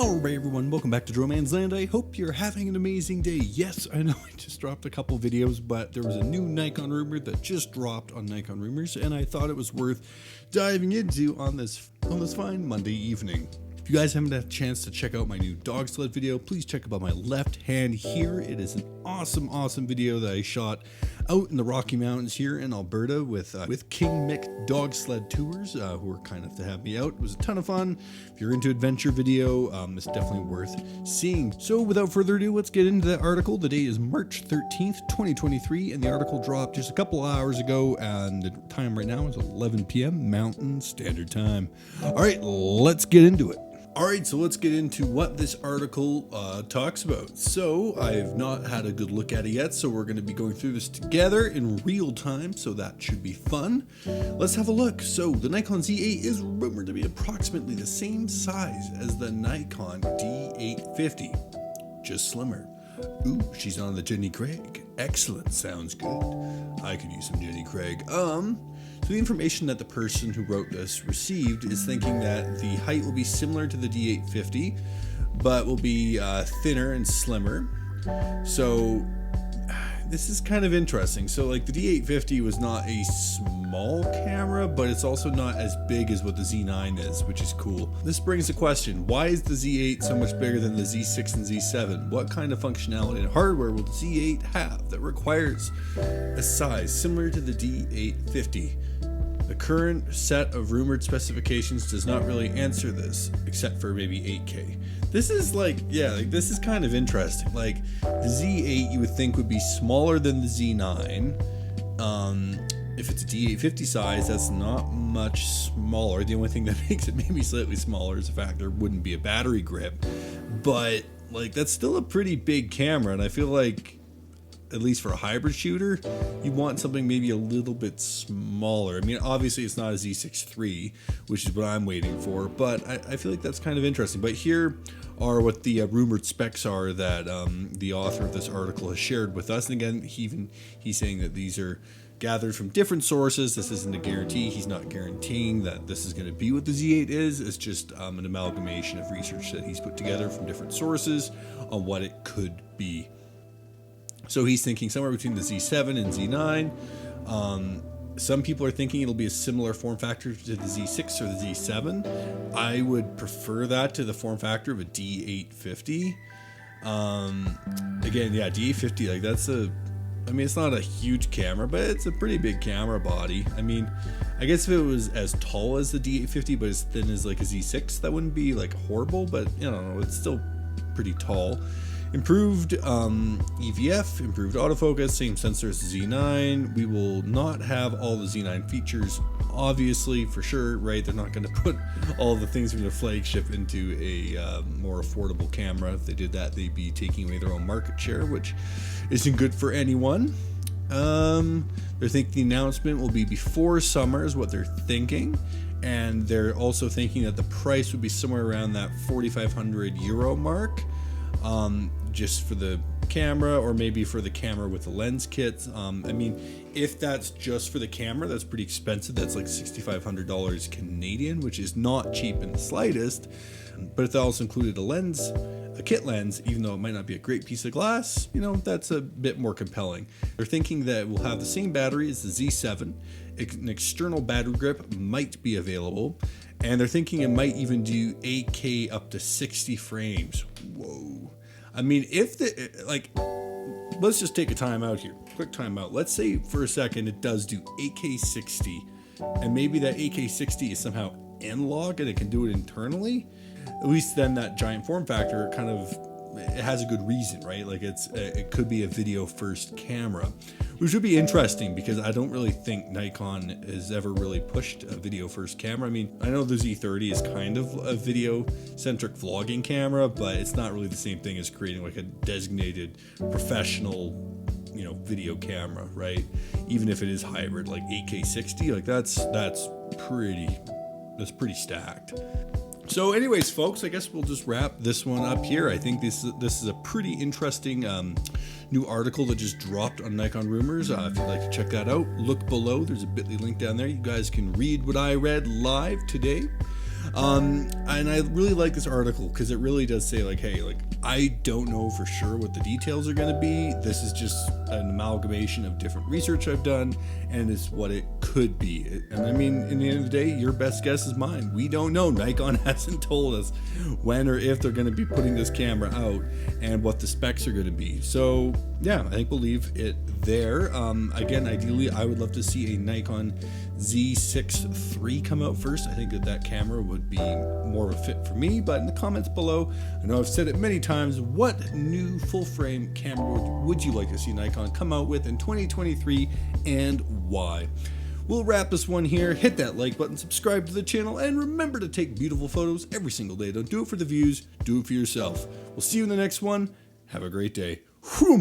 Alright everyone, welcome back to Droman's Land. I hope you're having an amazing day. Yes, I know I just dropped a couple videos, but there was a new Nikon rumor that just dropped on Nikon Rumors, and I thought it was worth diving into on this fine Monday evening. If you guys haven't had a chance to check out my new dog sled video, please check about my left hand here. It is an awesome video that I shot out in the Rocky Mountains here in Alberta with King Mick Dog Sled Tours, who were kind enough to have me out. It was a ton of fun. If you're into adventure video, it's definitely worth seeing. So without further ado, let's get into that article. The date is March 13th, 2023, and the article dropped just a couple hours ago, and the time right now is 11 p.m. Mountain Standard Time. All right, let's get into it. Alright, so let's get into what this article talks about. So, I've not had a good look at it yet, so we're going to be going through this together in real time, so that should be fun. Let's have a look. So, the Nikon Z8 is rumored to be approximately the same size as the Nikon D850, just slimmer. Ooh, she's on the Jenny Craig. Excellent, sounds good. I could use some Jenny Craig. So the information that the person who wrote this received is thinking that the height will be similar to the D850, but will be thinner and slimmer. So this is kind of interesting. So like the D850 was not a small camera, but it's also not as big as what the Z9 is, which is cool. This brings the question, why is the Z8 so much bigger than the Z6 and Z7? What kind of functionality and hardware will the Z8 have that requires a size similar to the D850? The current set of rumored specifications does not really answer this, except for maybe 8K. This is this is kind of interesting. Like, the Z8 you would think would be smaller than the Z9. If it's a D850 size, that's not much smaller. The only thing that makes it maybe slightly smaller is the fact there wouldn't be a battery grip. But, like, that's still a pretty big camera, and I feel like, at least for a hybrid shooter, you want something maybe a little bit smaller. I mean, obviously it's not a Z6 III, which is what I'm waiting for, but I feel like that's kind of interesting. But here are what the rumored specs are that the author of this article has shared with us. And again, he's saying that these are gathered from different sources. This isn't a guarantee. He's not guaranteeing that this is going to be what the Z8 is. It's just an amalgamation of research that he's put together from different sources on what it could be. So he's thinking somewhere between the Z7 and Z9. Some people are thinking it'll be a similar form factor to the Z6 or the Z7. I would prefer that to the form factor of a D850. Again, yeah, D850, like it's not a huge camera, but it's a pretty big camera body. I mean, I guess if it was as tall as the D850, but as thin as like a Z6, that wouldn't be like horrible, but you know, it's still pretty tall. Improved EVF, improved autofocus, same sensor as the Z9. We will not have all the Z9 features, obviously, for sure, right? They're not going to put all the things from their flagship into a more affordable camera. If they did that, they'd be taking away their own market share, which isn't good for anyone. They're thinking the announcement will be before summer is what they're thinking. And they're also thinking that the price would be somewhere around that €4,500 mark. Just for the camera, or maybe for the camera with the lens kits. I mean, if that's just for the camera, that's pretty expensive. That's like $6,500 Canadian, which is not cheap in the slightest. But if that also included a kit lens, even though it might not be a great piece of glass, you know, that's a bit more compelling. They're thinking that we'll have the same battery as the Z7. An external battery grip might be available. And they're thinking it might even do 8K up to 60 frames. Whoa. I mean, let's just take a time out here. Quick time out. Let's say for a second it does do 8K 60, and maybe that 8K 60 is somehow analog and it can do it internally. At least then that giant form factor it has a good reason, right? Like it could be a video first camera, which would be interesting because I don't really think Nikon has ever really pushed a video first camera. I mean, I know the Z30 is kind of a video centric vlogging camera, but it's not really the same thing as creating like a designated professional, you know, video camera, right? Even if it is hybrid, like 8K 60, like that's pretty stacked. So anyways, folks, I guess we'll just wrap this one up here. I think this is a pretty interesting new article that just dropped on Nikon Rumors. If you'd like to check that out, look below. There's a bit.ly link down there. You guys can read what I read live today. And I really like this article because it really does say like, hey, like I don't know for sure what the details are going to be. This is just an amalgamation of different research I've done, and it's what it could be. And I mean, in the end of the day, your best guess is mine. We don't know. Nikon hasn't told us when or if they're going to be putting this camera out and what the specs are going to be. So yeah, I think we'll leave it there. Again, ideally, I would love to see a Nikon Z6 III come out first. I think that camera would be more of a fit for me, but in the comments below, I know I've said it many times, what new full frame camera would you like to see Nikon come out with in 2023 and why? We'll wrap this one here. Hit that like button, subscribe to the channel, and remember to take beautiful photos every single day. Don't do it for the views, do it for yourself. We'll see you in the next one. Have a great day. Whoom!